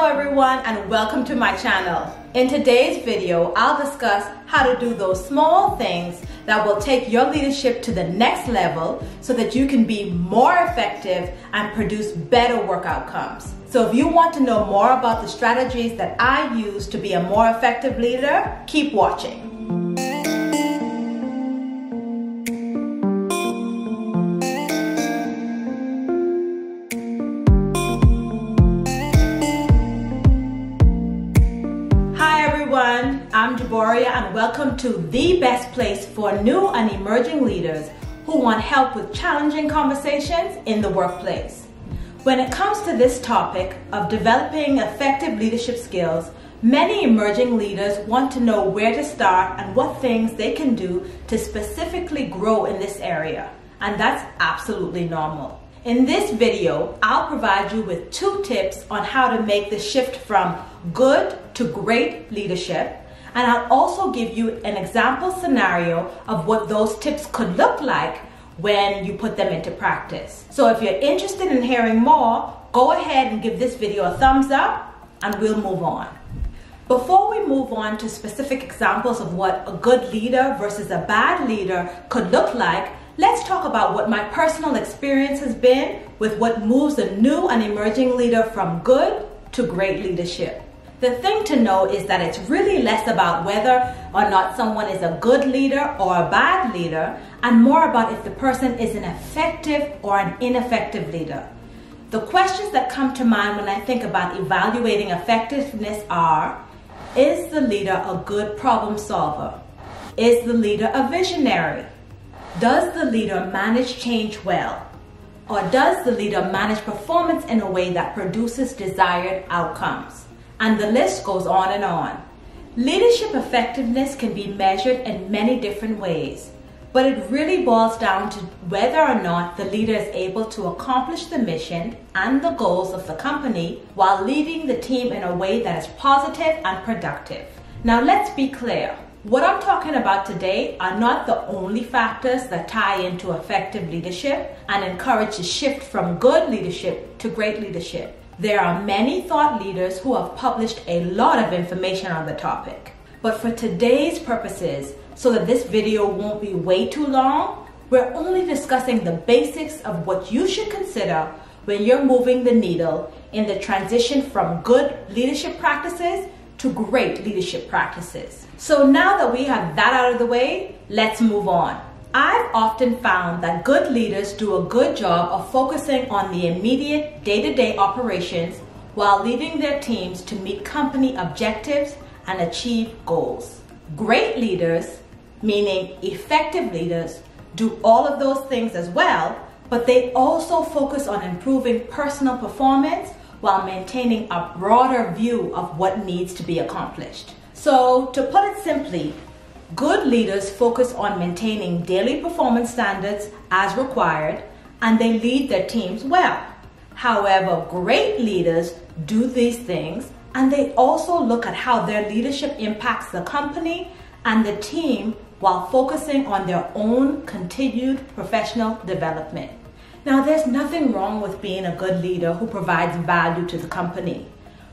everyone, and welcome to my channel. In today's video, I'll discuss how to do those small things that will take your leadership to the next level so that you can be more effective and produce better work outcomes. So if you want to know more about the strategies that I use to be a more effective leader, keep watching. I'm Jeboria, and welcome to the best place for new and emerging leaders who want help with challenging conversations in the workplace. When it comes to this topic of developing effective leadership skills, many emerging leaders want to know where to start and what things they can do to specifically grow in this area, and that's absolutely normal. In this video, I'll provide you with 2 tips on how to make the shift from good to great leadership. And I'll also give you an example scenario of what those tips could look like when you put them into practice. So if you're interested in hearing more, go ahead and give this video a thumbs up and we'll move on. Before we move on to specific examples of what a good leader versus a bad leader could look like, let's talk about what my personal experience has been with what moves a new and emerging leader from good to great leadership. The thing to know is that it's really less about whether or not someone is a good leader or a bad leader, and more about if the person is an effective or an ineffective leader. The questions that come to mind when I think about evaluating effectiveness are: is the leader a good problem solver? Is the leader a visionary? Does the leader manage change well? Or does the leader manage performance in a way that produces desired outcomes? And the list goes on and on. Leadership effectiveness can be measured in many different ways, but it really boils down to whether or not the leader is able to accomplish the mission and the goals of the company while leading the team in a way that is positive and productive. Now let's be clear. What I'm talking about today are not the only factors that tie into effective leadership and encourage the shift from good leadership to great leadership. There are many thought leaders who have published a lot of information on the topic. But for today's purposes, so that this video won't be way too long, we're only discussing the basics of what you should consider when you're moving the needle in the transition from good leadership practices to great leadership practices. So now that we have that out of the way, let's move on. I've often found that good leaders do a good job of focusing on the immediate day-to-day operations while leading their teams to meet company objectives and achieve goals. Great leaders, meaning effective leaders, do all of those things as well, but they also focus on improving personal performance while maintaining a broader view of what needs to be accomplished. So, to put it simply, good leaders focus on maintaining daily performance standards as required, and they lead their teams well. However, great leaders do these things, and they also look at how their leadership impacts the company and the team while focusing on their own continued professional development. Now, there's nothing wrong with being a good leader who provides value to the company.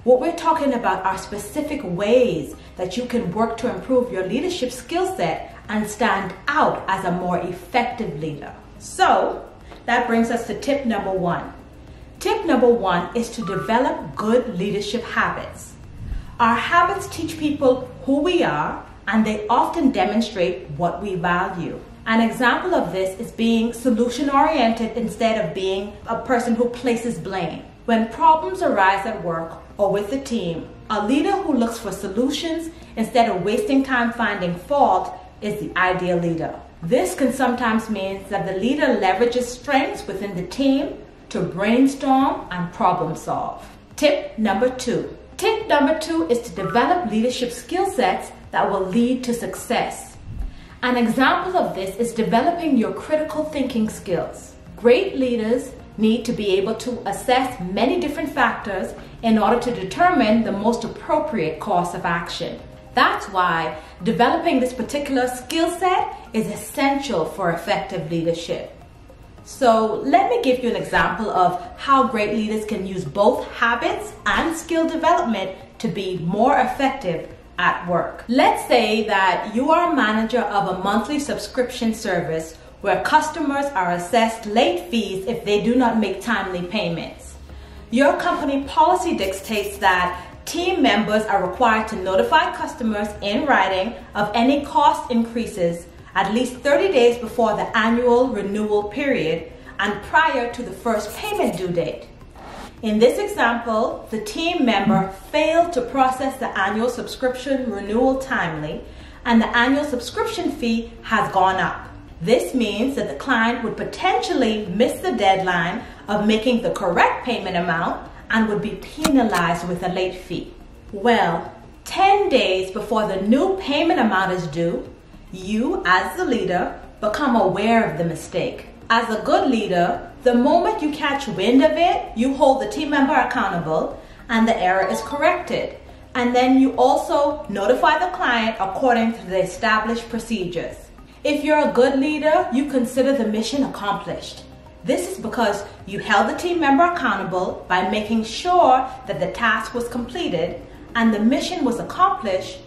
What we're talking about are specific ways that you can work to improve your leadership skill set and stand out as a more effective leader. So that brings us to tip number 1. Tip number 1 is to develop good leadership habits. Our habits teach people who we are, and they often demonstrate what we value. An example of this is being solution-oriented instead of being a person who places blame. When problems arise at work or with the team, a leader who looks for solutions instead of wasting time finding fault is the ideal leader. This can sometimes mean that the leader leverages strengths within the team to brainstorm and problem solve. Tip number 2. Tip number 2 is to develop leadership skill sets that will lead to success. An example of this is developing your critical thinking skills. Great leaders need to be able to assess many different factors in order to determine the most appropriate course of action. That's why developing this particular skill set is essential for effective leadership. So let me give you an example of how great leaders can use both habits and skill development to be more effective at work. Let's say that you are a manager of a monthly subscription service where customers are assessed late fees if they do not make timely payments. Your company policy dictates that team members are required to notify customers in writing of any cost increases at least 30 days before the annual renewal period and prior to the first payment due date. In this example, the team member failed to process the annual subscription renewal timely, and the annual subscription fee has gone up. This means that the client would potentially miss the deadline of making the correct payment amount and would be penalized with a late fee. Well, 10 days before the new payment amount is due, you, as the leader, become aware of the mistake. As a good leader, the moment you catch wind of it, you hold the team member accountable and the error is corrected. And then you also notify the client according to the established procedures. If you're a good leader, you consider the mission accomplished. This is because you held the team member accountable by making sure that the task was completed and the mission was accomplished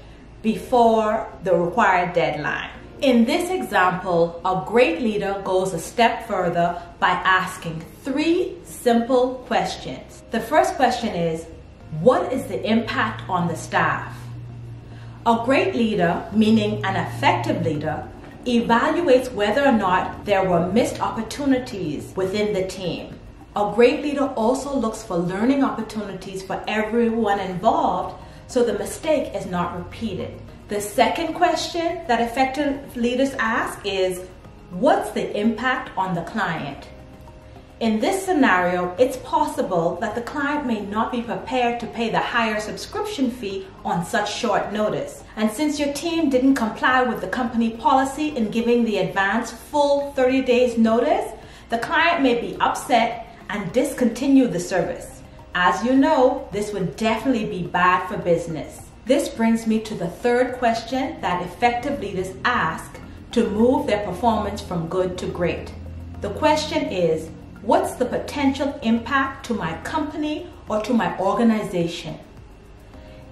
before the required deadline. In this example, a great leader goes a step further by asking 3 simple questions. The first question is, what is the impact on the staff? A great leader, meaning an effective leader, evaluates whether or not there were missed opportunities within the team. A great leader also looks for learning opportunities for everyone involved so the mistake is not repeated. The second question that effective leaders ask is, what's the impact on the client? In this scenario, it's possible that the client may not be prepared to pay the higher subscription fee on such short notice. And since your team didn't comply with the company policy in giving the advance full 30 days notice, the client may be upset and discontinue the service. As you know, this would definitely be bad for business. This brings me to the third question that effective leaders ask to move their performance from good to great. The question is, what's the potential impact to my company or to my organization?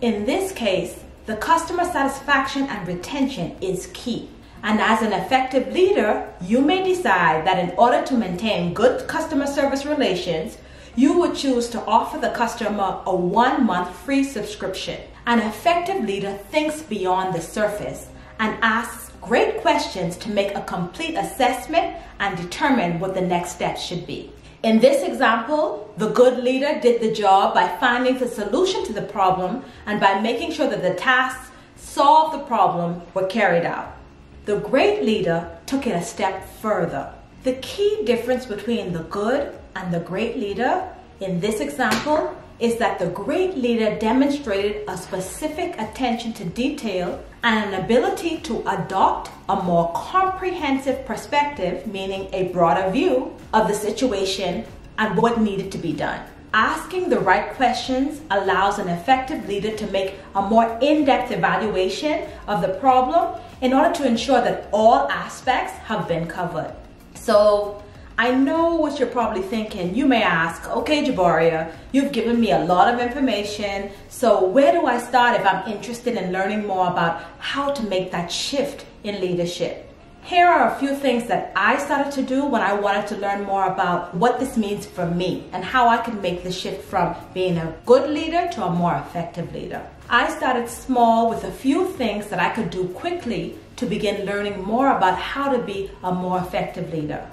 In this case, the customer satisfaction and retention is key. And as an effective leader, you may decide that in order to maintain good customer service relations, you would choose to offer the customer a 1-month free subscription. An effective leader thinks beyond the surface and asks great questions to make a complete assessment and determine what the next step should be. In this example, the good leader did the job by finding the solution to the problem and by making sure that the tasks solve the problem were carried out. The great leader took it a step further. The key difference between the good and the great leader in this example is that the great leader demonstrated a specific attention to detail and an ability to adopt a more comprehensive perspective, meaning a broader view of the situation and what needed to be done. Asking the right questions allows an effective leader to make a more in-depth evaluation of the problem in order to ensure that all aspects have been covered. So, I know what you're probably thinking. You may ask, okay, Jeboria, you've given me a lot of information, so where do I start if I'm interested in learning more about how to make that shift in leadership? Here are a few things that I started to do when I wanted to learn more about what this means for me and how I can make the shift from being a good leader to a more effective leader. I started small with a few things that I could do quickly to begin learning more about how to be a more effective leader.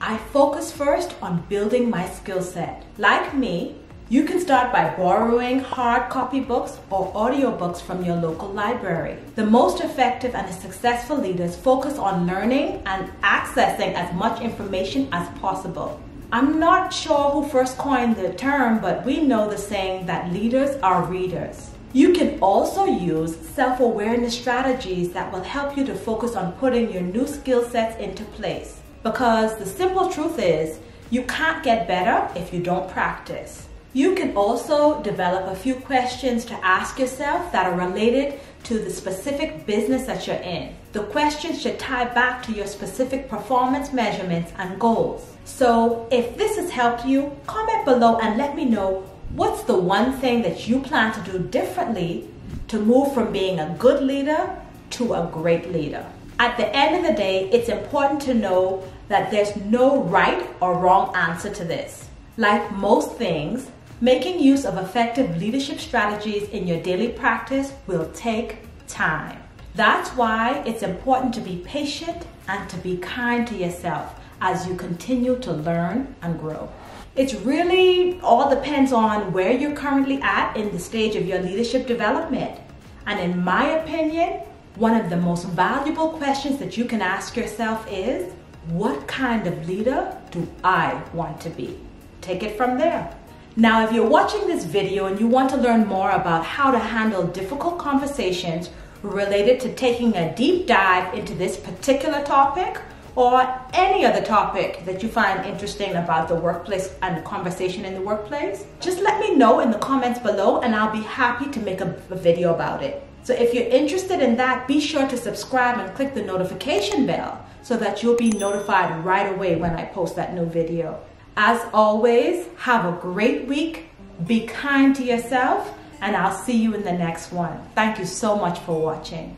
I focus first on building my skill set. Like me, you can start by borrowing hard copy books or audiobooks from your local library. The most effective and successful leaders focus on learning and accessing as much information as possible. I'm not sure who first coined the term, but we know the saying that leaders are readers. You can also use self-awareness strategies that will help you to focus on putting your new skill sets into place. Because the simple truth is, you can't get better if you don't practice. You can also develop a few questions to ask yourself that are related to the specific business that you're in. The questions should tie back to your specific performance measurements and goals. So if this has helped you, comment below and let me know what's the one thing that you plan to do differently to move from being a good leader to a great leader. At the end of the day, it's important to know that there's no right or wrong answer to this. Like most things, making use of effective leadership strategies in your daily practice will take time. That's why it's important to be patient and to be kind to yourself as you continue to learn and grow. It's really all depends on where you're currently at in the stage of your leadership development. And in my opinion, one of the most valuable questions that you can ask yourself is, what kind of leader do I want to be? Take it from there. Now, if you're watching this video and you want to learn more about how to handle difficult conversations related to taking a deep dive into this particular topic or any other topic that you find interesting about the workplace and conversation in the workplace, just let me know in the comments below and I'll be happy to make a video about it. So if you're interested in that, be sure to subscribe and click the notification bell so that you'll be notified right away when I post that new video. As always, have a great week, be kind to yourself, and I'll see you in the next one. Thank you so much for watching.